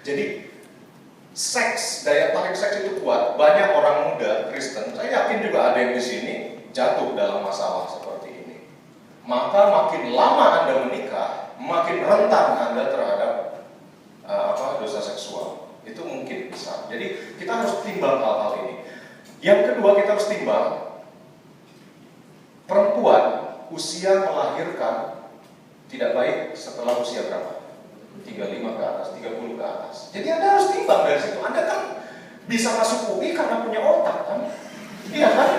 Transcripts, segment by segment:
Jadi seks, daya tarik seks itu kuat. Banyak orang muda Kristen, saya yakin juga ada yang di sini jatuh dalam masalah seperti ini. Maka makin lama Anda menikah, makin rentan Anda terhadap dosa seksual. Itu mungkin besar. Jadi kita harus timbang hal-hal ini. Yang kedua, kita harus timbang perempuan usia melahirkan tidak baik setelah usia berapa? 35 ke atas, 30 ke atas. Jadi Anda harus timbang dari situ. Anda kan bisa masuk UI karena punya otak kan? Iya kan?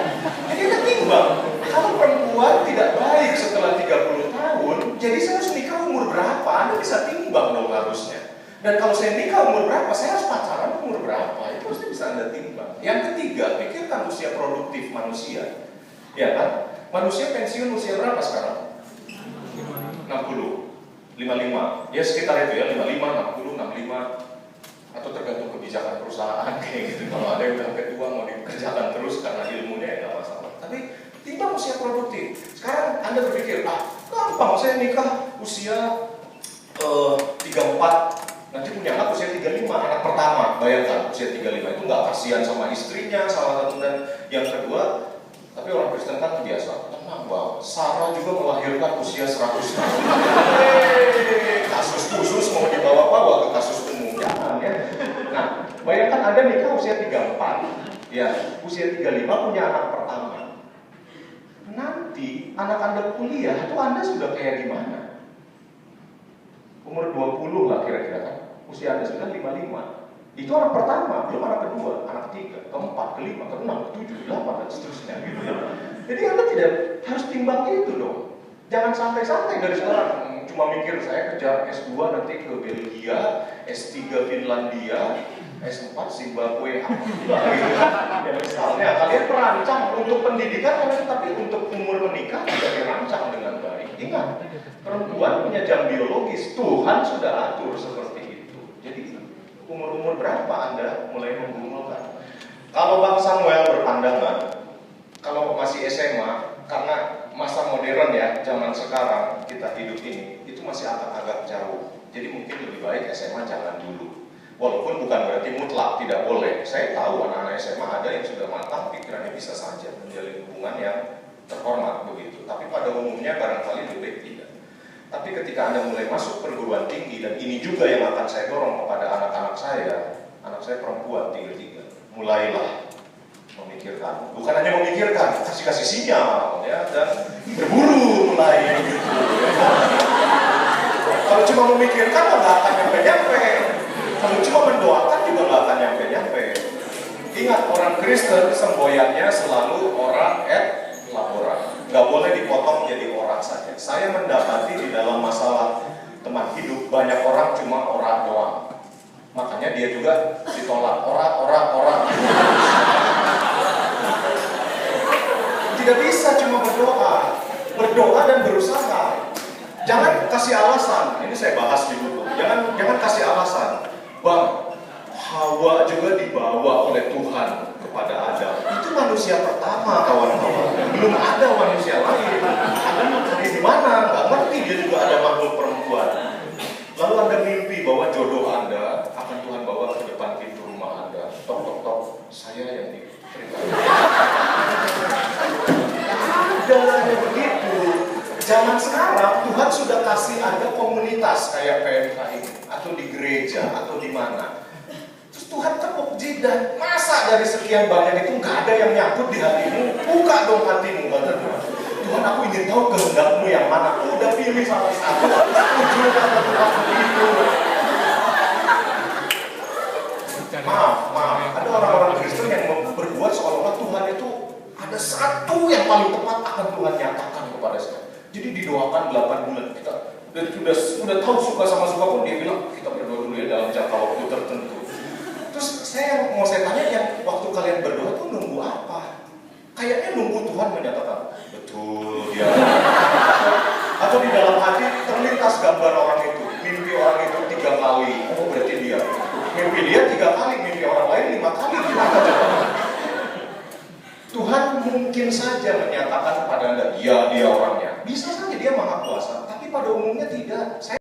Jadi Anda timbang. Kalau perempuan tidak baik setelah 30 tahun, jadi saya harus nikah umur berapa? Anda bisa timbang dong harusnya. Dan kalau saya nikah umur berapa, saya harus pacaran umur berapa? Itu pasti bisa Anda timbang. Yang ketiga, pikirkan usia produktif manusia. Ya kan? Manusia pensiun usia berapa sekarang? 60. 55, ya sekitar itu ya, 55, 60, 65, atau tergantung kebijakan perusahaan kayak gitu. Kalau ada yang udah kedua mau dikerjakan terus karena ilmunya ya nggak masalah. Tapi timbang usia produktif. Sekarang Anda berpikir, gampang saya nikah usia 34, nanti punya anak usia 35, anak pertama, bayangkan usia 35 itu nggak kasihan sama istrinya, salah satu, dan yang kedua, tapi orang Kristen kan biasa. Wow, Sarah juga melahirkan usia 100 tahun. Kasus khusus mau dibawa-bawa ke kasus umum, jangan ya. Nah, bayangkan Anda nikah usia 34, ya, usia 35 punya anak pertama. Nanti anak Anda kuliah, itu Anda sudah kayak gimana? Umur 20 lah kira-kira kan. Usia Anda sudah 55. Itu anak pertama, belum anak kedua, anak ketiga, keempat, kelima, keenam, ketujuh, delapan, dan seterusnya gitu ya. Jadi Anda tidak harus timbang itu dong. Jangan santai-santai dari sekarang. Cuma mikir saya kejar S2 nanti ke Belgia, S3 Finlandia, S4 Zimbabwe, gitu. Ya misalnya kalian merancang untuk pendidikan, tapi untuk umur menikah tidak dirancang dengan baik. Ingat, perempuan punya jam biologis, Tuhan sudah atur seperti itu. Jadi umur-umur berapa Anda mulai menggumulkan? Kalau Bang Samuel berpandangan, kalau masih SMA, karena masa modern ya, zaman sekarang kita hidup ini, itu masih agak jauh. Jadi mungkin lebih baik SMA jangan dulu. Walaupun bukan berarti mutlak tidak boleh. Saya tahu anak-anak SMA ada yang sudah matang, pikirannya bisa saja menjalin hubungan yang terhormat begitu. Tapi pada umumnya barangkali lebih baik tidak. Tapi ketika Anda mulai masuk perguruan tinggi, dan ini juga yang akan saya dorong kepada anak-anak saya perempuan 3-3, mulailah memikirkan, bukan hanya memikirkan, kasih sinyal ya, dan berburu mulai gitu. Kalau cuma memikirkan nggak akan nyampe-nyampe. Kalau cuma mendoakan juga nggak akan nyampe-nyampe. Ingat, orang Kristen semboyannya selalu orang et labora. Nggak boleh dipotong jadi orang saja. Saya mendapati di dalam masalah teman hidup, banyak orang cuma orang doang. Makanya dia juga ditolak, orang. Tidak bisa cuma berdoa dan berusaha. Jangan kasih alasan. Ini saya bahas di buku. Jangan kasih alasan. Bang, Hawa juga dibawa oleh Tuhan kepada Adam. Itu manusia pertama, kawan-kawan. Belum ada manusia lain. Anda mau cari di mana? Nggak ngerti dia juga ada makhluk perempuan. Lalu Anda mimpi bahwa jodoh Anda akan Tuhan bawa ke depan pintu rumah Anda. Tok tok tok, saya yang diterima. Ada begitu. Zaman sekarang Tuhan sudah kasih ada komunitas kayak PMK ini, atau di gereja, atau di mana. Terus Tuhan tepuk jidat. Masa dari sekian banyak itu nggak ada yang nyangkut di hatimu? Buka dong hatimu, kata Tuhan. Tuhan, aku ingin tahu kehendakmu yang mana. Aku udah pilih salah satu. Setuju kata Tuhan begitu. Maaf. Ada orang-orang Kristen yang berbuat seolah-olah Tuhan itu ada satu yang paling tepat akan Tuhan nyatakan kepada saya. Jadi didoakan 8 bulan. Kita sudah tahu suka sama suka pun dia bilang kita berdoa dulu ya dalam jangka waktu tertentu. Terus mau saya tanya, yang waktu kalian berdoa tuh nunggu apa? Kayaknya nunggu Tuhan menyatakan betul dia. Atau di dalam hati terlintas gambar orang itu, mimpi orang itu 3 kali. Oh berarti dia. Mimpi dia 3 kali, mimpi orang lain 5 kali. Gimana coba? Tuhan mungkin saja menyatakan kepada Anda, ya dia orangnya. Bisa saja dia maha kuasa, tapi pada umumnya tidak.